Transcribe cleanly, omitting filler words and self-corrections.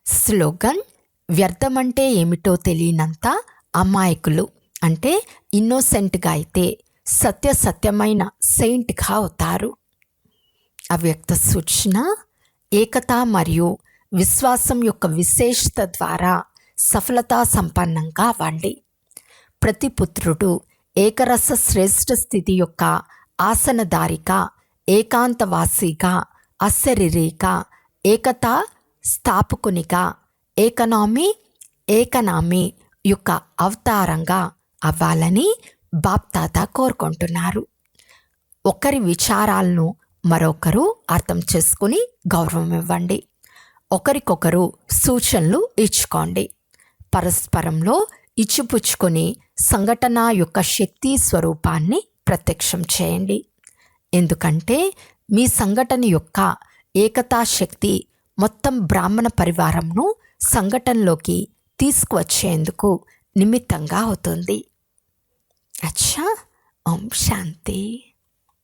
Slogan: వ్యర్థమంటే ఏమిటో తెలియనంత అమాయకులు అంటే ఇన్నోసెంట్గా అయితే సత్యమైన సెయింట్గా అవుతారు. అవ్యక్త సూచన: ఏకత మరియు విశ్వాసం యొక్క విశేషత ద్వారా సఫలతా సంపన్నంగా అవ్వండి. ప్రతి పుత్రుడు ఏకరస శ్రేష్ఠ స్థితి యొక్క ఆసనదారిగా, ఏకాంతవాసిగా, అశరీరిగా, ఏకతా స్థాపకునిగా, ఏకనామీ యొక్క అవతారంగా అవ్వాలని బాప్దాదా కోరుకుంటున్నారు. ఒకరి విచారాలను మరొకరు అర్థం చేసుకుని గౌరవం ఇవ్వండి. ఒకరికొకరు సూచనలు ఇచ్చుకోండి. పరస్పరంలో ఇచ్చిపుచ్చుకొని సంఘటన యొక్క శక్తి స్వరూపాన్ని ప్రత్యక్షం చేయండి. ఎందుకంటే మీ సంఘటన యొక్క ఏకతా శక్తి మొత్తం బ్రాహ్మణ పరివారంను సంఘటనలోకి తీసుకువచ్చేందుకు నిమిత్తంగా అవుతుంది. అచ్చా. ఓం శాంతి.